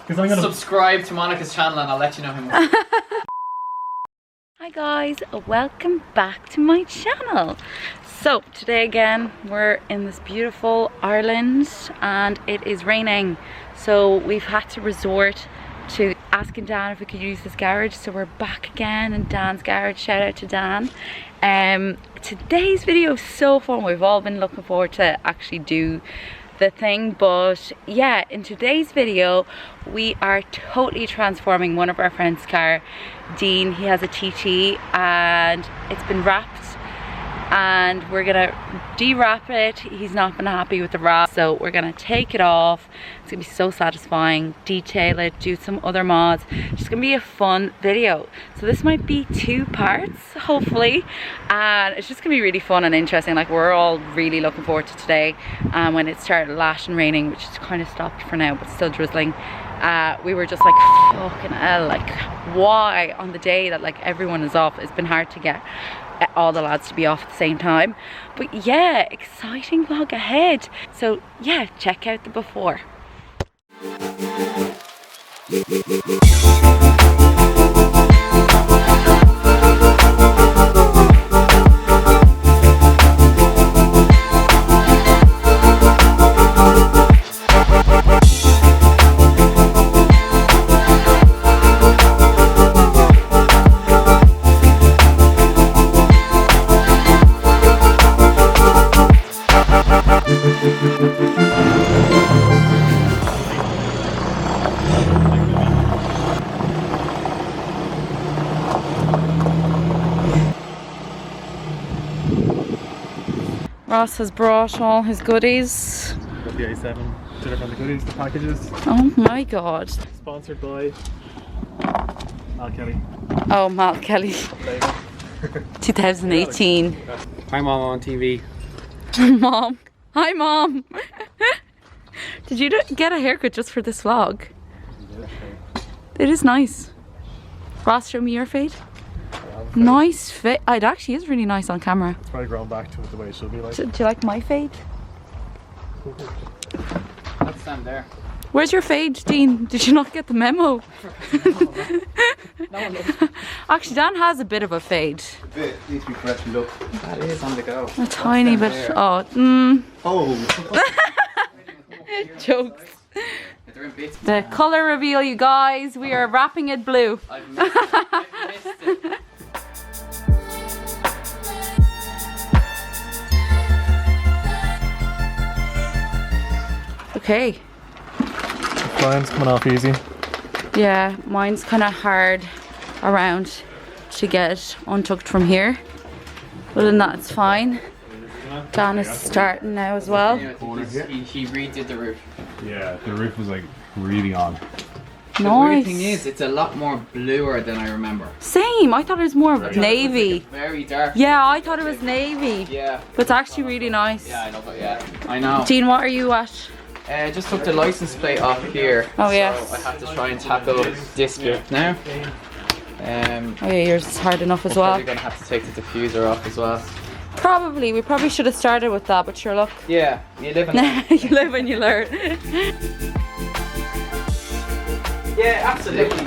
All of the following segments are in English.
Because I'm gonna subscribe to Monika's channel and I'll let you know him. Hi guys, welcome back to my channel. So today again we're in this beautiful Ireland and it is raining, so we've had to resort to asking Dan if we could use his garage. So we're back again in Dan's garage. Shout out to Dan. Today's video is so fun. We've all been looking forward to actually do the thing, but yeah, in today's video we are totally transforming one of our friends' car. Dean, he has a TT and it's been wrapped and we're gonna de-wrap it. He's not been happy with the wrap, so we're gonna take it off. It's gonna be so satisfying, detail it, do some other mods. It's just gonna be a fun video. So this might be 2 parts, hopefully, and it's just gonna be really fun and interesting. Like, we're all really looking forward to today when it started lashing raining, which has kind of stopped for now, but still drizzling. We were just like, fucking hell, like, why on the day that like everyone is off? It's been hard to get all the lads to be off at the same time. But yeah, exciting vlog ahead. So yeah, check out the before. Ross has brought all his goodies. got the A7 to from the goodies, the packages. Oh my god. Sponsored by Mal Kelly. Oh, Mal Kelly. 2018. Hi Mom on TV. Mom. Hi Mom. Did you get a haircut just for this vlog? It is nice. Ross, show me your fade. Nice fade. It actually is really nice on camera. It's probably grown back to it the way it should be like. Do you like my fade? Let's stand there. Where's your fade, Dean? Did you not get the memo? Actually, Dan has a bit of a fade. A bit, needs to be freshened up. That is on the go. A tiny bit. there. Oh, Oh! jokes. They're in bits. The colour reveal, you guys. We are wrapping it blue. I've missed it. I've missed it. Okay. Mine's coming off easy. Yeah, mine's kind of hard around to get untucked from here. Other than that, it's fine. Dan is starting now as well. Yeah, I think he redid the roof. Yeah, the roof was like really on. The weird Nice. thing is, it's a lot more bluer than I remember. Same. I thought it was more It's navy. like a very dark. Yeah, I thought it was navy. Yeah. But it's actually really nice. Yeah, I know. But yeah, I know. Dean, what are you at? Just took the license plate off here. Oh, yes. So I have to try and tackle this bit now. Oh yeah, yours is hard enough as We're well. probably gonna have to take the diffuser off as well. Probably. We probably should have started with that, but sure, look. Yeah, you live in. You live and you learn. Yeah, absolutely.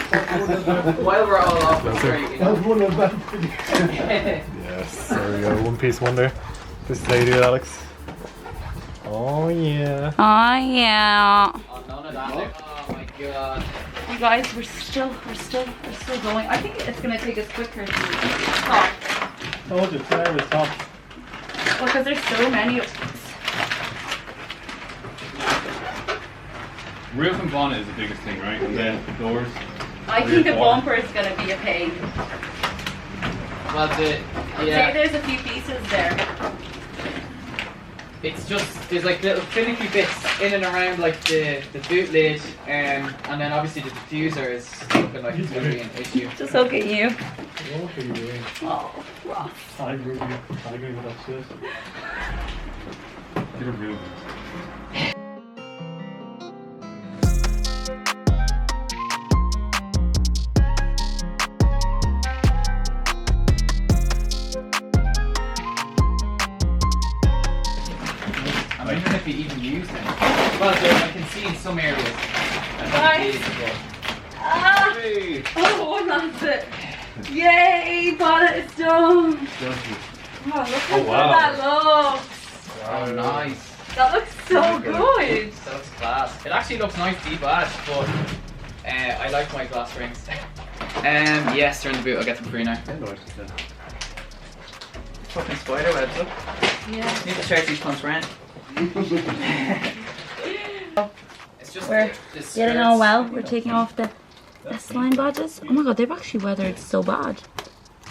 While we're all off the street, you know. Yes, there we go. One piece wonder. This is how you do it, Alex. Oh yeah. Oh yeah. Oh, none of that. Oh my god. You guys, we're still going. I think it's gonna take us quicker to stop. Told you, there was top. Well, because there's so many of us. Roof and bonnet is the biggest thing, right? And then doors. I think the bumper is gonna be a pain. Well, Say there's a few pieces there. it's just there's like little finicky bits in and around like the boot lid, and then obviously the diffuser is looking like it's gonna be an issue. Just look at you. What are you doing? Oh, Ross. I agree with that shit. You're real. I wonder if he even used them. Well, I can see in some areas. Bye. is. Ah! Hey. Oh, that's it. Yay, bonnet is done. Oh, look how good that looks. Oh, nice. That looks so good. That looks class. It actually looks nice debadged, but I like my glass rings. Yes, they're in the boot. I'll get them for you now. Fucking spider webs, look. Yeah. Need to check these pumps around. It's just We're this getting all well. We're taking off the S-line badges. Oh my god, they've actually weathered so bad.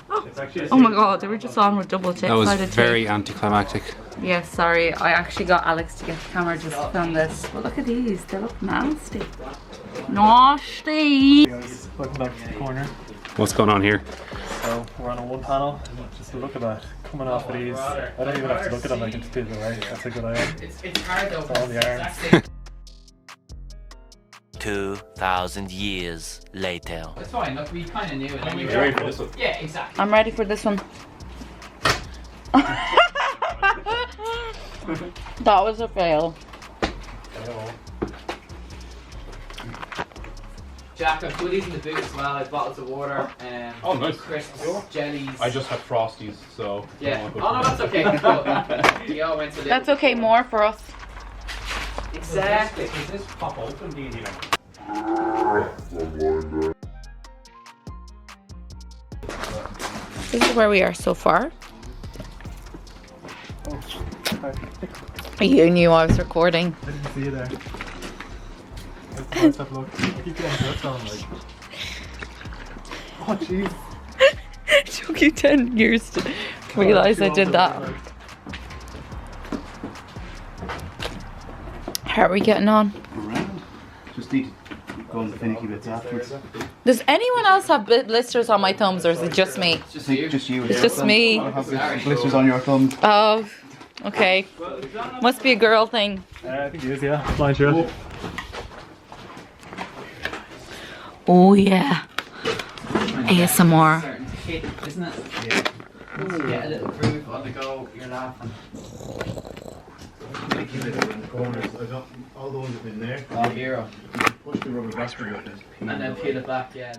Oh my god, they were just on with double checks. That was very anticlimactic. Yeah, sorry. I actually got Alex to get the camera just to film this. But look at these. They look nasty. Nasty! Guys, welcome back to the corner. What's going on here? So we're on a one panel. Just look at that. Coming off of these. I don't even have to look at them, I can just feel it away. That's a good idea. It's hard though. It's all the arms. Exactly. 2,000 years later. It's fine, look, we kind of knew it. You ready for this one? Yeah, exactly. I'm ready for this one. That was a fail. Jack, I put these in the boot as well. I have bottles of water, Oh, nice. crisps, jellies. I just had Frosties, so. Yeah. Oh no, that's okay. We all went to the. That's okay, more for us. Exactly. Does this pop open, do you know? This is where we are so far. You knew I was recording. I didn't see you there. Let's have a look. I keep getting dirt on, like. Oh, jeez. It took you 10 years to realise I did that. How are we getting on? Around. Just need to go on the finicky bits afterwards. Does anyone else have blisters on my thumbs, or is it just me? Just you. Just you. It's just me. I have blisters on your thumbs. Oh, okay. Must be a girl thing. I think it is, yeah. Flying shirt. Oh yeah. ASMR. Starting to hit, isn't it? Yeah. Once you get a little groove on the go, you're laughing. All the ones have been there. Oh, hero. Push the rubber basket up And then peel it back, yeah.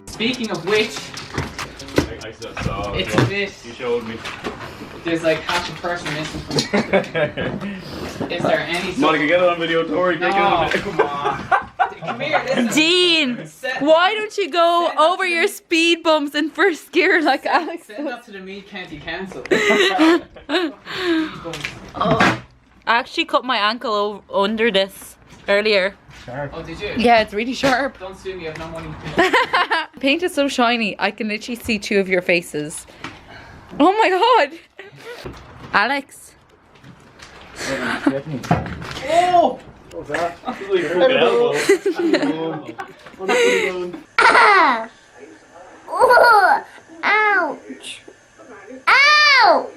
Speaking of which, I saw. it's a bit. You showed me. There's like half a person missing from the Is there any sort Monica, get it on video, Tori. No, come on. Come here, listen. Dean, why don't you go over your speed bumps in first gear like Alex? Send that to the Meath County Council. Oh, I actually cut my ankle under this earlier. Oh, did you? Yeah, it's really sharp. Don't sue me, I have no money. Paint is so shiny, I can literally see two of your faces. Oh my god! Alex. Oh! What was that? That's like a fucking elbow. Ouch! Ouch!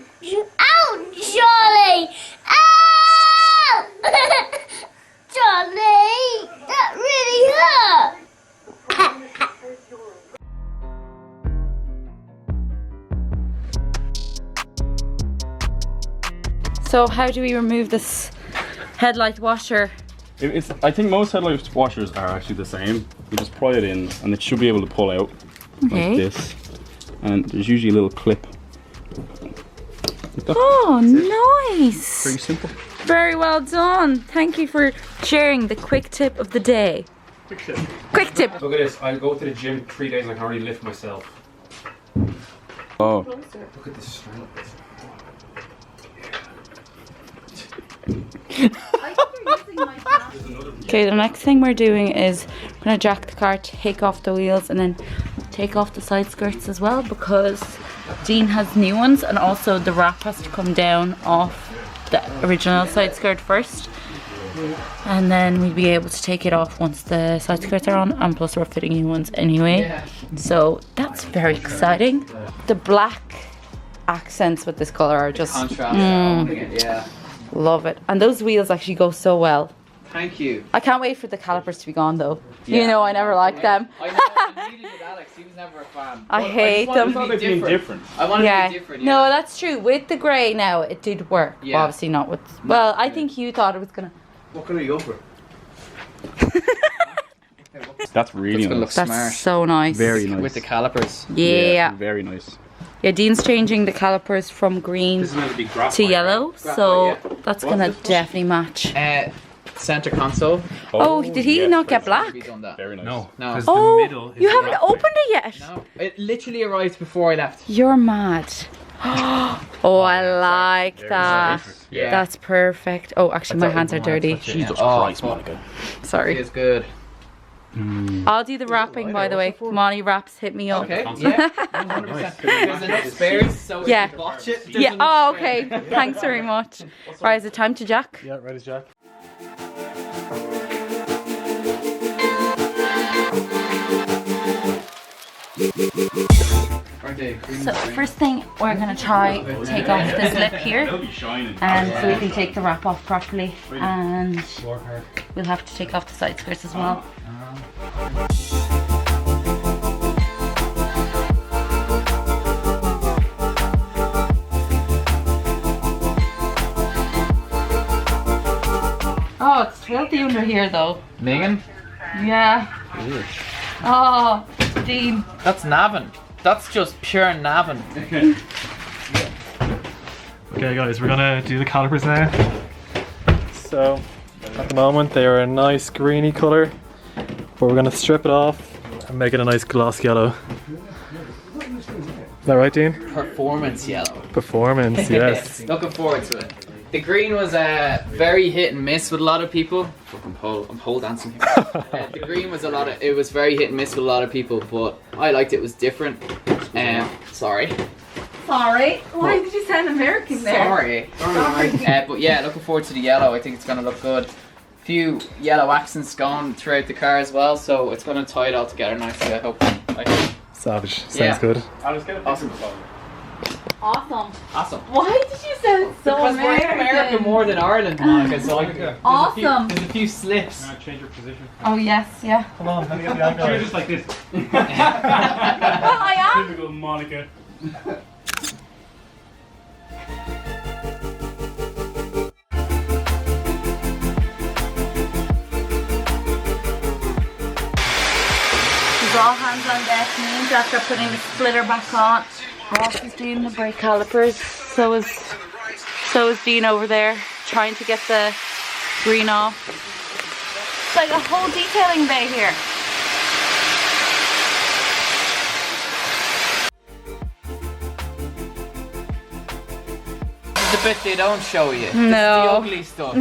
Ouch, Charlie! Ow! Charlie! That really hurt! So how do we remove this headlight washer? I think most headlight washers are actually the same. You just pry it in and it should be able to pull out Okay. like this. And there's usually a little clip. Oh, nice! Pretty simple. Very well done. Thank you for sharing the quick tip of the day. Quick tip. Look at this. I'll go to the gym 3 days and I can already lift myself. Oh. Look at this strength. Okay, the next thing we're doing is we're gonna jack the car, take off the wheels, and then take off the side skirts as well, because Dean has new ones, and also the wrap has to come down off the original side skirt first, and then we'll be able to take it off once the side skirts are on, and plus we're fitting new ones anyway. Yeah. So that's very exciting. The black accents with this color are just Contrast. Yeah. love it, and those wheels actually go so well. Thank you. I can't wait for the calipers to be gone though. Yeah. You know I never liked them. I know, I needed it, Alex. He was never a fan. I But hate just wanted them. to be different. I wanted to be different. No, that's true. With the grey now, it did work. Yeah. Well, obviously not with. Well, I think you thought it was gonna. What colour you go for? That's really It's gonna look nice. That's smart. so nice. Very nice. With the calipers. Yeah. Very nice. Yeah, Dean's changing the calipers from green This is meant to be graphite. to yellow, Graphite, so yeah. that's gonna definitely match. Center console. Oh, did he not get black? Have you done that? Very nice. No. No. 'cause Oh, the middle is you haven't graphite. opened it yet. No. It literally arrived before I left. You're mad. Oh, I like that. Yeah. That's perfect. Oh, actually, my hands are dirty. Jesus Oh, Christ, Monica. It Sorry. is good. I'll do the wrapping, by the way. Money wraps, hit me up. Okay. Yeah. 100%. There's enough spares, so if Yeah. you botch it. there's Yeah. enough Oh, spares. okay. Thanks very much. Right, is it time to jack? Yeah, ready, Jack. So first thing, we're gonna try take off this lip here, and so we can take the wrap off properly. And we'll have to take off the side skirts as well. Oh, it's filthy under here though. Megan? Yeah. Oh, Dean. That's Navin. That's just pure Navin. Okay guys, we're gonna do the calipers now. So, at the moment they are a nice greeny colour, but we're gonna strip it off and make it a nice gloss yellow. Is that right, Dean? Performance yellow. Performance, yes. Looking forward to it. The green was very hit and miss with a lot of people. Fucking I'm pole dancing here. The green was it was very hit and miss with a lot of people, but I liked it. It was different. Sorry. Sorry. Why did you sound American there? Sorry. But yeah, looking forward to the yellow. I think it's gonna look good. Few yellow accents gone throughout the car as well, so it's gonna tie it all together nicely. I hope. Savage. Sounds Yeah. good. Awesome. Awesome. Awesome. Why did you sound so Because we're in America more than Ireland, Monica, so Awesome. there's a few slips. Change your position. Oh yes, yeah. Come on, let me get the angle. You're just like this. Well, I am. Typical Monica. There's all hands on deck. Means after putting the splitter back on, Ross is doing the brake calipers. So is Dean over there trying to get the green off. It's like a whole detailing bay here. This is the bit they don't show you. This No. is the ugly stuff.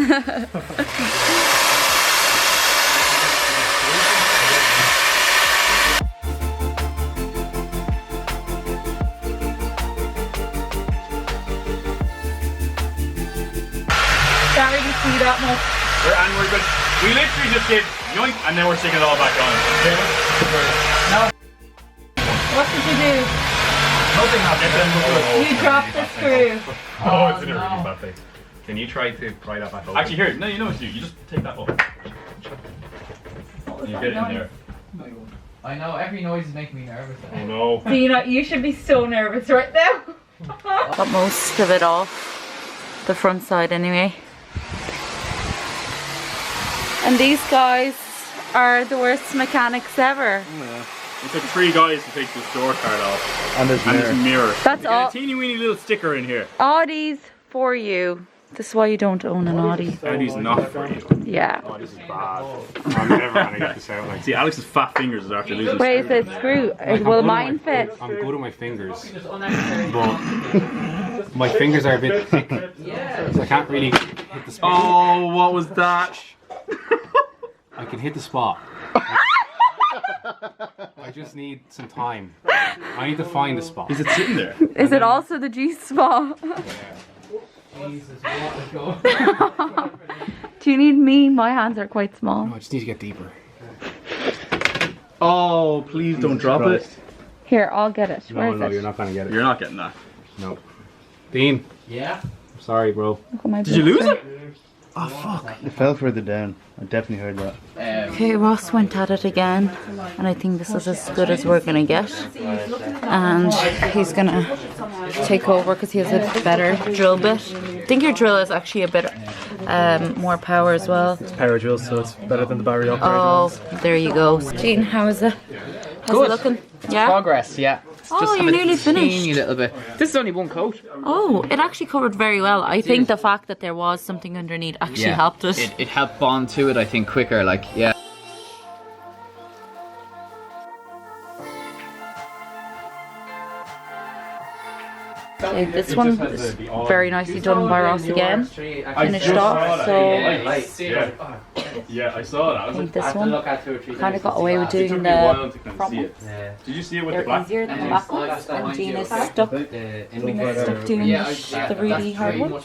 Can't really see that much. And we're good. We literally just did yoink and then we're sticking it all back on. What did you do? Nothing happened. You dropped the screw. Oh, it's in a really bad place. Can you try to pry that back over? Actually, here, no, you know what to do. You just take that up. You get it in there. I know, every noise is making me nervous. Oh no. So you should be so nervous right now. Got most of it off. The front side anyway. And these guys are the worst mechanics ever. Yeah. It took 3 guys to take this door card off. And there's And this mirror. That's You get all. a teeny weeny little sticker in here. Audis for you. This is why you don't own an Audi. Audi's not for you. Yeah. Oh, this is bad. I'm never gonna get this out. Like, see, Alex's fat fingers is after losing. Where is it? Screw. Will mine fit? I'm good at my fingers, but my fingers are a bit thick, so I can't really hit the spot. Oh, what was that? I can hit the spot. I just need some time. I need to find the spot. Is it sitting there? Is it also the G spot? Jesus, what a go. Do you need me? My hands are quite small. No, I just need to get deeper. Oh, please don't drop it. Here, I'll get it. Where is it? you're not gonna get it. You're not getting that. No. Dean, Yeah? I'm sorry, bro. Look at my Did you lose blister. it? Oh fuck! It fell further down. I definitely heard that. Okay, Ross went at it again, and I think this is as good as we're gonna get. And he's gonna take over because he has a better drill bit. I think your drill is actually a bit more power as well. It's power drill, so it's better than the battery operated ones. There you go. Gene, how is it? How's Good. it looking? Yeah. Progress, yeah. Oh, Just you're have a nearly finished. teeny little bit. This is only one coat. Oh, it actually covered very well. I think the fact that there was something underneath actually helped us. It helped bond to it, I think, quicker. Like, yeah. Okay, this one is very nicely done by Ross again. Finished off, so Yeah, I saw that. I think this one kind of got away with doing the front ones. Did you see it with They're the black? easier than the back ones, and Gene is stuck doing the really hard ones.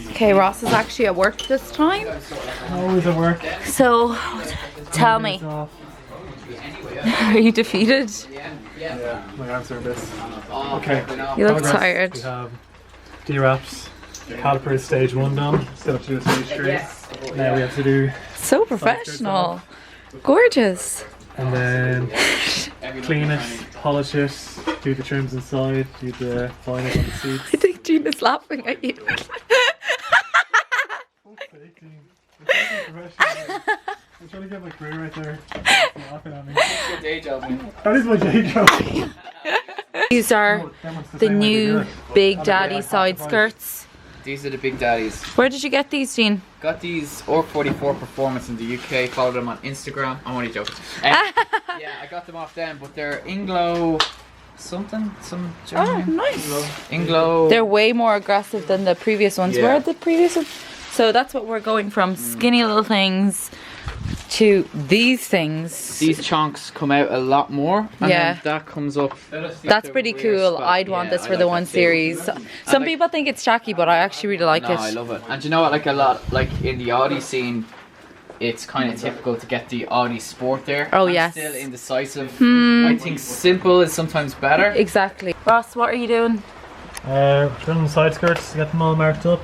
Okay, Ross is actually at work this time. Always at work. So, tell me, are you defeated? Yeah, my arms are a bit. Okay. You look Progress. tired. We have D-wraps, caliper is stage 1 done. Still have to do stage 3. Now we have to do, So professional. Gorgeous. and then clean it, polish it, do the trims inside, do the vinyl on the seats. I think Gene is laughing at you. I'm trying to get my career right there. Laughing at me. Day job. That is my day job. These are the new Big Daddy side skirts. These are the Big Daddies. Where did you get these, Gene? Got these Orc44 Performance in the UK. Followed them on Instagram. I'm only joking. Yeah, I got them off them, but they're Inglo something, some Oh, German. nice. Inglo. They're way more aggressive than the previous ones. Yeah. Where are the previous ones? So that's what we're going from, skinny little things to these things. These chunks come out a lot more, and Yeah. then that comes up. That's pretty cool. I'd want this for the one series. Some people think it's tacky, but I actually really like No, it. I love it. And you know what? Like a lot, like in the Audi scene, it's kind of typical to get the Audi Sport there. Oh, and yes. Still indecisive. I think simple is sometimes better. Exactly. Ross, what are you doing? Trimming the side skirts, get them all marked up.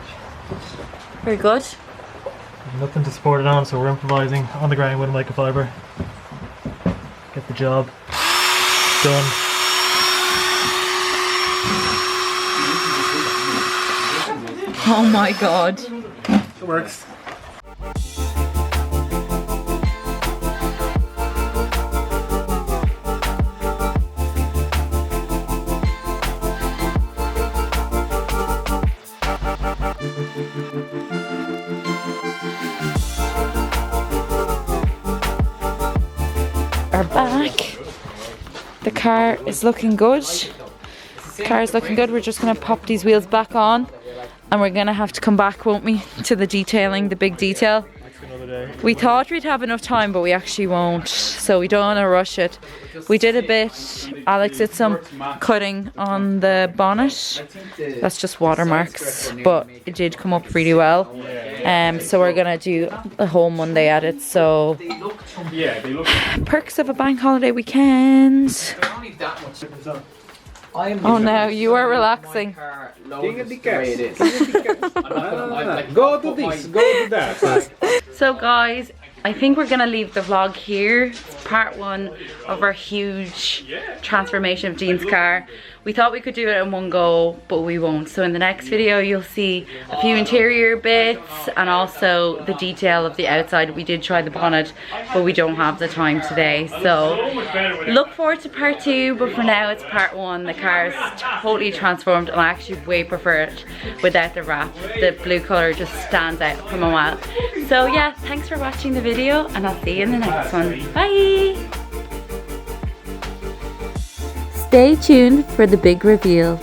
Very good. Nothing to support it on, so we're improvising on the ground with a microfiber. Get the job done. Oh my god. It works. Are back. The car is looking good. The car is looking good. We're just gonna pop these wheels back on, and we're gonna have to come back, won't we, to the detailing, the big detail. We thought we'd have enough time, but we actually won't, so we don't want to rush it. We did a bit. Alex did some cutting on the bonnet. That's just watermarks, but it did come up really well. So we're gonna do a whole Monday at it. So perks of a bank holiday weekend. Oh no, you are relaxing. Go to this, go to that. So guys, I think we're gonna leave the vlog here. It's part 1 of our huge transformation of Gene's car. We thought we could do it in one go, but we won't. So in the next video, you'll see a few interior bits and also the detail of the outside. We did try the bonnet, but we don't have the time today. So look forward to part 2, but for now it's part 1. The car is totally transformed, and I actually way prefer it without the wrap. The blue color just stands out from a while. So yeah, thanks for watching the video, and I'll see you in the next one. Bye! Stay tuned for the big reveal.